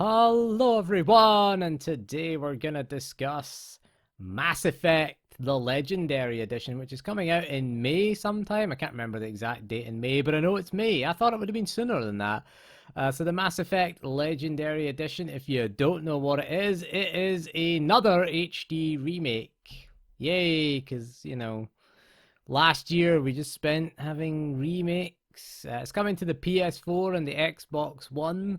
Hello everyone, and today we're gonna discuss Mass Effect, the Legendary Edition, which is coming out in May sometime. I can't remember the exact date in May, but I know it's May. I thought it would have been sooner than that. So the Mass Effect Legendary Edition, if you don't know what it is another HD remake. Yay, because, last year we just spent having remakes. It's coming to the PS4 and the Xbox One.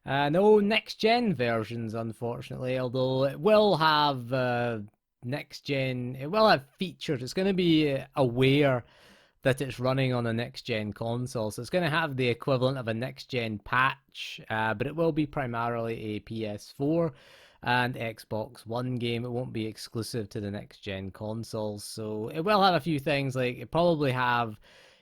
No next gen versions, unfortunately, although it will have next gen, it will have features. It's going to be aware that it's running on a next gen console, so it's going to have the equivalent of a next gen patch, but it will be primarily a PS4 and Xbox One game. It won't be exclusive to the next gen consoles, so it will have a few things, like it probably have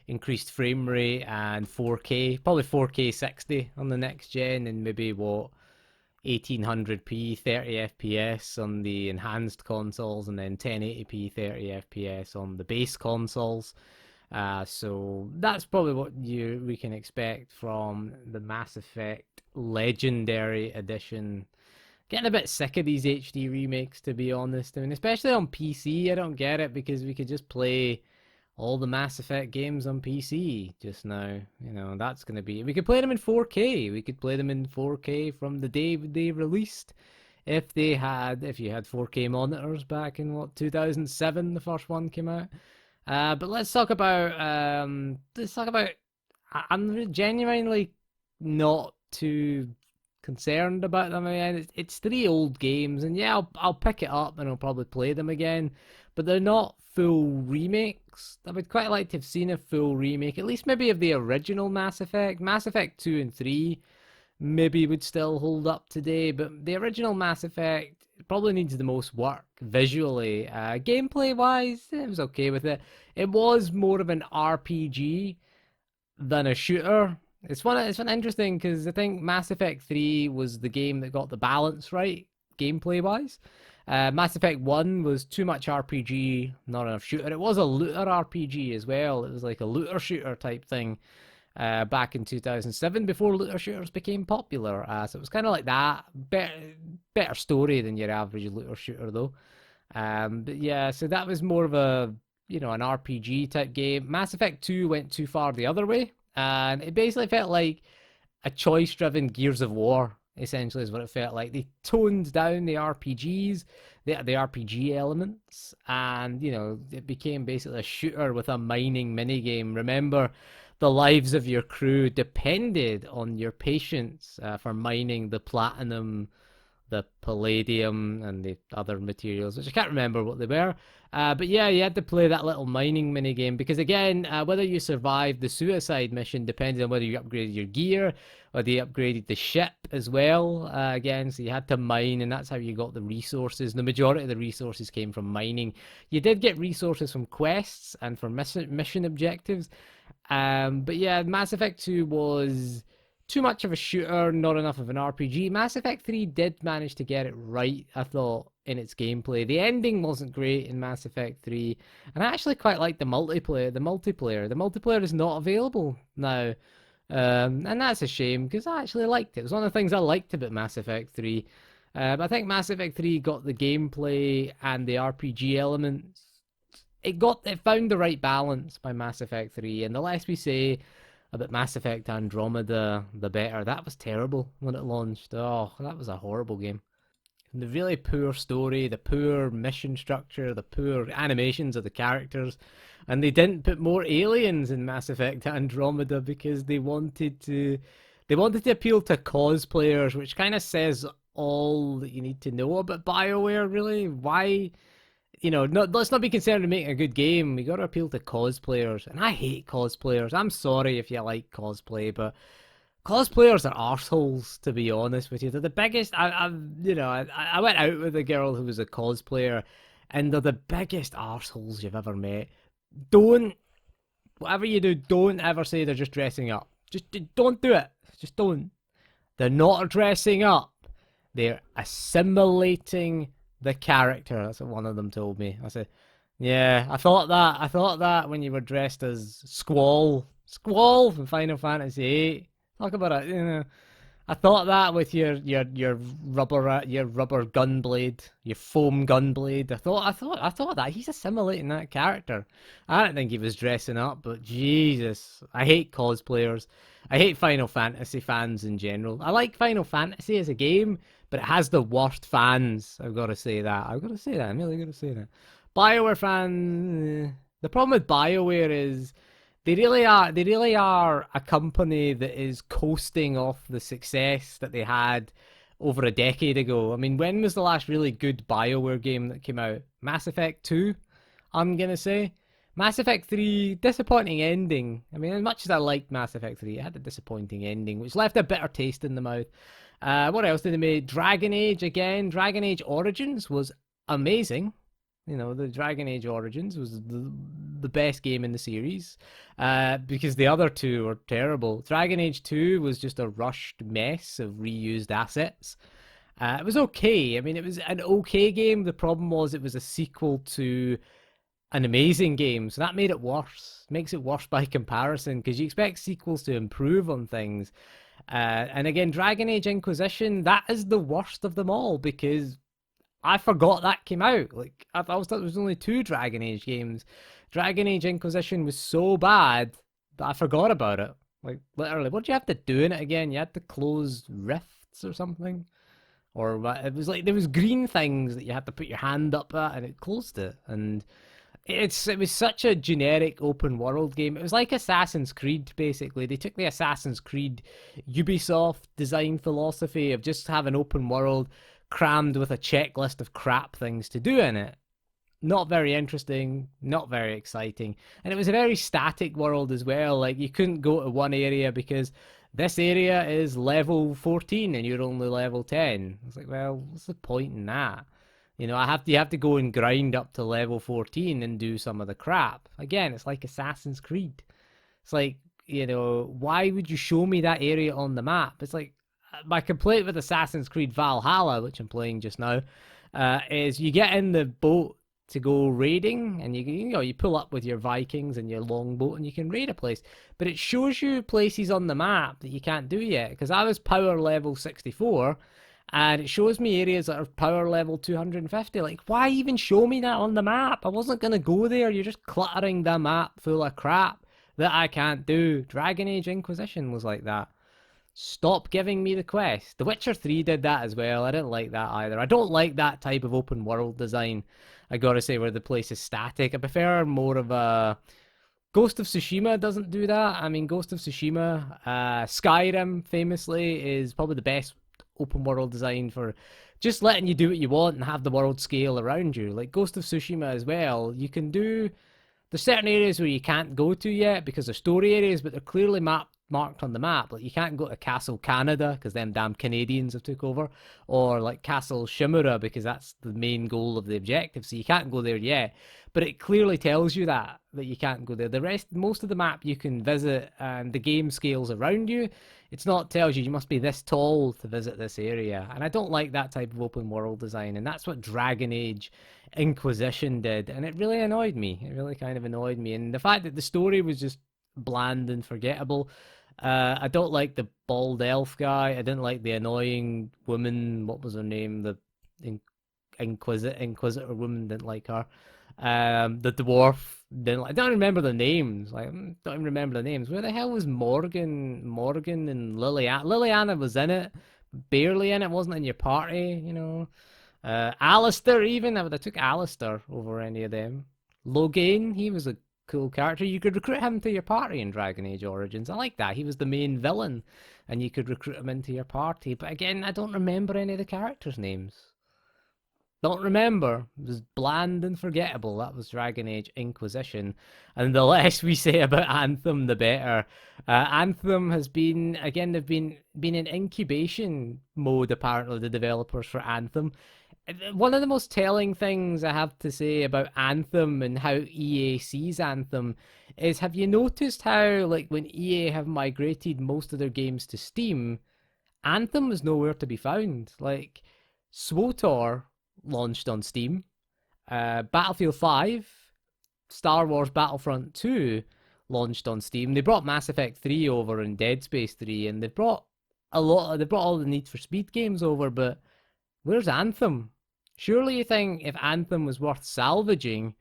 increased frame rate and 4K, probably 4K 60 on the next gen, and maybe 1800p 30 FPS on the enhanced consoles, and then 1080p 30 FPS on the base consoles. So that's probably what we can expect from the Mass Effect Legendary Edition. Getting a bit sick of these HD remakes, to be honest. I mean, especially on PC, I don't get it, because we could just play all the Mass Effect games on PC just now. That's going to be... We could play them in 4K. We could play them in 4K from the day they released. If you had 4K monitors back in, 2007, the first one came out. But let's talk about... I'm genuinely not too concerned about them. I mean, it's three old games, and yeah, I'll pick it up and I'll probably play them again, but they're not full remakes. I would quite like to have seen a full remake, at least maybe of the original Mass Effect. Mass Effect 2 and 3 maybe would still hold up today, but the original Mass Effect probably needs the most work visually. Gameplay wise, it was okay with it. It was more of an RPG than a shooter. It's one interesting, because I think Mass Effect 3 was the game that got the balance right, gameplay wise. Mass Effect 1 was too much RPG, not enough shooter. It was a looter RPG as well. It was like a looter shooter type thing back in 2007, before looter shooters became popular. So it was kind of like that. Better story than your average looter shooter, though. But yeah, so that was more of an RPG type game. Mass Effect 2 went too far the other way, and it basically felt like a choice-driven Gears of War, essentially, is what it felt like. They toned down the RPGs, the RPG elements, and, it became basically a shooter with a mining minigame. Remember, the lives of your crew depended on your patience for mining the platinum, the palladium, and the other materials, which I can't remember what they were. But yeah, you had to play that little mining minigame, because again, whether you survived the suicide mission depended on whether you upgraded your gear, or they upgraded the ship as well. Again, so you had to mine, and that's how you got the resources. The majority of the resources came from mining. You did get resources from quests and from mission objectives. But yeah, Mass Effect 2 was too much of a shooter, not enough of an RPG. Mass Effect 3 did manage to get it right, I thought, in its gameplay. The ending wasn't great in Mass Effect 3, and I actually quite like the multiplayer. The multiplayer is not available now, and that's a shame, because I actually liked it. It was one of the things I liked about Mass Effect 3. But I think Mass Effect 3 got the gameplay and the RPG elements. It found the right balance by Mass Effect 3, and the less we say about Mass Effect Andromeda, the better. That was terrible when it launched. Oh, that was a horrible game. And the really poor story, the poor mission structure, the poor animations of the characters, and they didn't put more aliens in Mass Effect Andromeda because they wanted to appeal to cosplayers, which kind of says all that you need to know about BioWare, really. Why? Let's not be concerned with making a good game. We got to appeal to cosplayers, and I hate cosplayers. I'm sorry if you like cosplay, but cosplayers are arseholes, to be honest with you. They're the biggest. I went out with a girl who was a cosplayer, and they're the biggest arseholes you've ever met. Whatever you do, don't ever say they're just dressing up. Just don't do it. Just don't. They're not dressing up. They're assimilating the character. That's what one of them told me. I said, yeah, I thought that when you were dressed as Squall from Final Fantasy VIII. Talk about it, I thought that with your rubber gun blade, your foam gun blade. I thought that he's assimilating that character. I don't think he was dressing up, but Jesus, I hate cosplayers. I hate Final Fantasy fans in general. I like Final Fantasy as a game, but it has the worst fans. I've got to say that. I've got to say that. I'm really going to say that. Bioware fans. The problem with Bioware is they really are a company that is coasting off the success that they had over a decade ago. I mean, when was the last really good BioWare game that came out? Mass Effect 2, I'm gonna say. Mass Effect 3, disappointing ending. I mean, as much as I liked Mass Effect 3, it had a disappointing ending, which left a bitter taste in the mouth. What else did they make? Dragon Age again. Dragon Age Origins was amazing. You know, the Dragon Age Origins was the best game in the series, because the other two were terrible. Dragon Age 2 was just a rushed mess of reused assets. It was okay. I mean, it was an okay game. The problem was it was a sequel to an amazing game, so that made it worse. Makes it worse by comparison, because you expect sequels to improve on things. And again, Dragon Age Inquisition, that is the worst of them all, because I forgot that came out. Like, I thought there was only two Dragon Age games. Dragon Age Inquisition was so bad that I forgot about it. Like, literally, what did you have to do in it again? You had to close rifts or something? Or it was like, there was green things that you had to put your hand up at and it closed it. And it was such a generic open world game. It was like Assassin's Creed, basically. They took the Assassin's Creed Ubisoft design philosophy of just have an open world crammed with a checklist of crap things to do in it. Not very interesting, not very exciting. And it was a very static world as well. Like, you couldn't go to one area because this area is level 14 and you're only level 10. It's like, well, what's the point in that? You know, you have to go and grind up to level 14 and do some of the crap. Again, it's like Assassin's Creed. It's like, you know, why would you show me that area on the map? It's like, my complaint with Assassin's Creed Valhalla, which I'm playing just now, is you get in the boat to go raiding, and you pull up with your Vikings and your longboat, and you can raid a place. But it shows you places on the map that you can't do yet. Because I was power level 64, and it shows me areas that are power level 250. Like, why even show me that on the map? I wasn't gonna go there. You're just cluttering the map full of crap that I can't do. Dragon Age Inquisition was like that. Stop giving me the quest. The Witcher 3 did that as well. I didn't like that either. I don't like that type of open world design, I gotta say, where the place is static. I prefer more of a... Ghost of Tsushima doesn't do that. I mean, Ghost of Tsushima, Skyrim, famously, is probably the best open world design for just letting you do what you want and have the world scale around you. Like Ghost of Tsushima as well, you can do... There's certain areas where you can't go to yet because they're story areas, but they're clearly marked on the map. Like, you can't go to Castle Canada because them damn Canadians have took over, or like Castle Shimura because that's the main goal of the objective. So you can't go there yet, but it clearly tells you that you can't go there. The rest, most of the map you can visit, and the game scales around you. It's not tells you must be this tall to visit this area, and I don't like that type of open world design. And that's what Dragon Age Inquisition did, and it really annoyed me. It really kind of annoyed me, and the fact that the story was just bland and forgettable. I don't like the bald elf guy. I didn't like the annoying woman. What was her name? The Inquisitor woman. Didn't like her. The dwarf didn't like. I don't remember the names. Like, don't even remember the names. Where the hell was Morgan? Morgan and Liliana. Liliana was in it, barely in it. Wasn't in your party. You know. Alistair even. I took Alistair over any of them. Logain. He was a cool character. You could recruit him to your party in Dragon Age Origins. I like that. He was the main villain, and you could recruit him into your party. But again, I don't remember any of the characters' names. Don't remember. It was bland and forgettable. That was Dragon Age Inquisition. And the less we say about Anthem, the better. Anthem has been, again, they've been in incubation mode, apparently, the developers for Anthem. One of the most telling things I have to say about Anthem and how EA sees Anthem is, have you noticed how, like, when EA have migrated most of their games to Steam, Anthem is nowhere to be found. Like, SWTOR launched on Steam, Battlefield 5, Star Wars Battlefront 2 launched on Steam. They brought Mass Effect 3 over and Dead Space 3, and they brought they brought all the Need for Speed games over, but where's Anthem? Surely you think if Anthem was worth salvaging,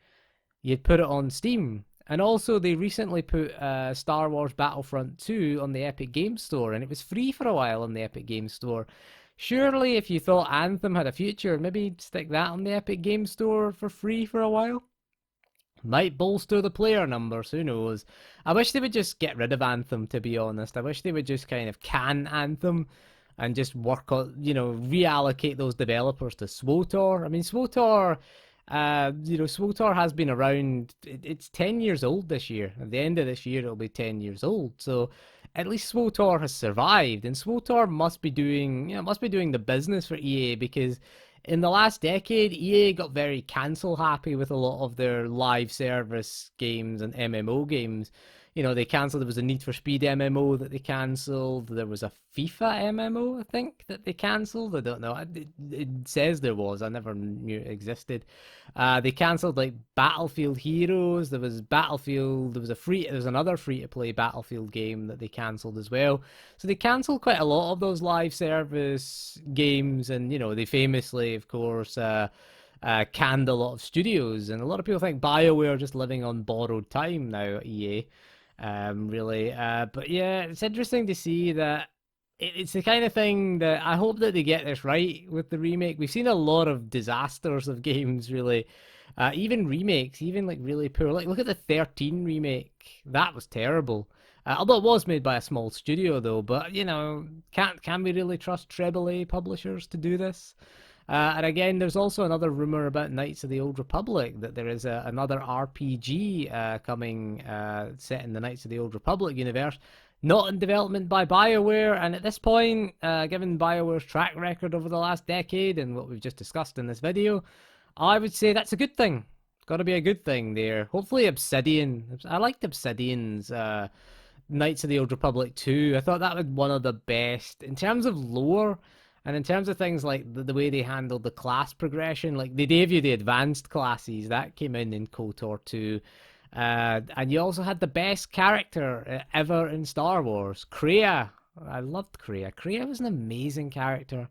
you'd put it on Steam. And also, they recently put Star Wars Battlefront 2 on the Epic Games Store, and it was free for a while on the Epic Games Store. Surely, if you thought Anthem had a future, maybe stick that on the Epic Games Store for free for a while. Might bolster the player numbers, who knows. I wish they would just get rid of Anthem, to be honest. I wish they would just kind of can Anthem and just work on, reallocate those developers to SWOTOR. I mean, SWOTOR, SWOTOR has been around, it's 10 years old this year. At the end of this year, it'll be 10 years old. So at least SWOTOR has survived, and SWOTOR must be doing the business for EA, because in the last decade, EA got very cancel happy with a lot of their live service games and MMO games. They cancelled, there was a Need for Speed MMO that they cancelled. There was a FIFA MMO, I think, that they cancelled. I don't know. It says there was. I never knew it existed. They cancelled like Battlefield Heroes. There was Battlefield. There was another free-to-play Battlefield game that they cancelled as well. So they cancelled quite a lot of those live service games, and they famously, of course, canned a lot of studios. And a lot of people think Bioware are just living on borrowed time now at EA. Really. But yeah, it's interesting to see that it's the kind of thing that I hope that they get this right with the remake. We've seen a lot of disasters of games, really. Even remakes, even like really poor. Like, look at the 13 remake. That was terrible. Although it was made by a small studio, though. But, can we really trust AAA publishers to do this? And again, there's also another rumor about Knights of the Old Republic, that there is another RPG coming set in the Knights of the Old Republic universe, not in development by Bioware. And at this point, given Bioware's track record over the last decade and what we've just discussed in this video, I would say that's a good thing. It's got to be a good thing there. Hopefully Obsidian. I liked Obsidian's Knights of the Old Republic 2. I thought that was one of the best in terms of lore. And in terms of things like the way they handled the class progression, like they gave you the advanced classes, that came in KOTOR 2. And you also had the best character ever in Star Wars, Kreia. I loved Kreia. Kreia was an amazing character.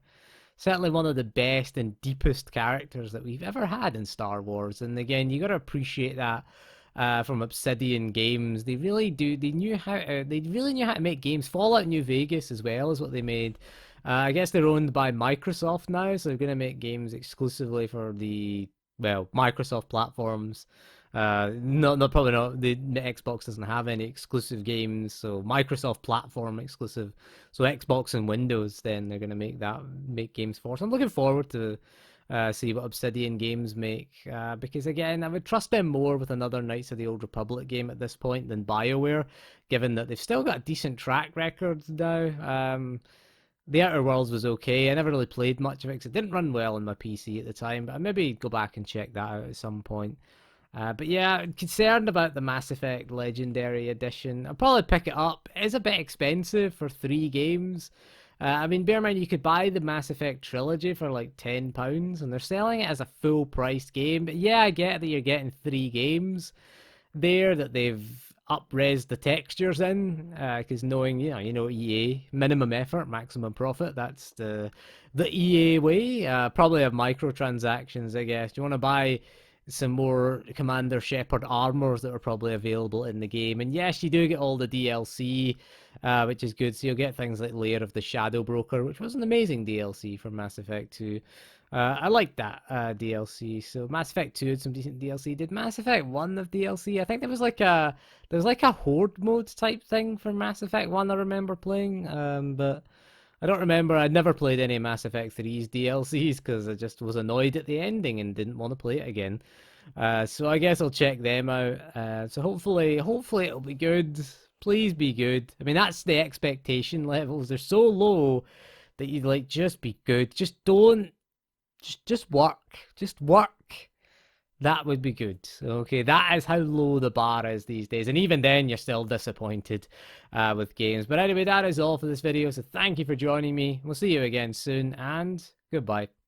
Certainly one of the best and deepest characters that we've ever had in Star Wars. And again, you got to appreciate that from Obsidian Games. They really do. They really knew how to make games. Fallout New Vegas as well is what they made. I guess they're owned by Microsoft now, so they're going to make games exclusively for the Microsoft platforms. Probably not. The Xbox doesn't have any exclusive games, so Microsoft platform exclusive. So Xbox and Windows, then they're going to make games for. So I'm looking forward to see what Obsidian Games make, because again, I would trust them more with another Knights of the Old Republic game at this point than Bioware, given that they've still got a decent track record now. The Outer Worlds was okay. I never really played much of it because it didn't run well on my PC at the time, but I maybe go back and check that out at some point. But yeah, I'm concerned about the Mass Effect Legendary Edition. I'll probably pick it up. It is a bit expensive for 3 games. I mean, bear in mind, you could buy the Mass Effect Trilogy for like £10, and they're selling it as a full-priced game. But yeah, I get that you're getting 3 games there that they've up-res the textures in, because knowing EA, minimum effort, maximum profit, that's the EA way. Probably have microtransactions, I guess. You want to buy some more Commander Shepard armors that are probably available in the game, and yes, you do get all the DLC, which is good. So you'll get things like Lair of the Shadow Broker, which was an amazing DLC for Mass Effect 2. I like that DLC. So Mass Effect 2 had some decent DLC. Did Mass Effect 1 have DLC? I think there was like a horde mode type thing for Mass Effect 1 I remember playing. But I don't remember. I'd never played any Mass Effect 3's DLCs because I just was annoyed at the ending and didn't want to play it again. So I guess I'll check them out. So hopefully it'll be good. Please be good. I mean, that's the expectation levels. They're so low that you'd like, just be good. Just don't. Just work. Just work. That would be good. Okay, that is how low the bar is these days. And even then, you're still disappointed with games. But anyway, that is all for this video. So thank you for joining me. We'll see you again soon. And goodbye.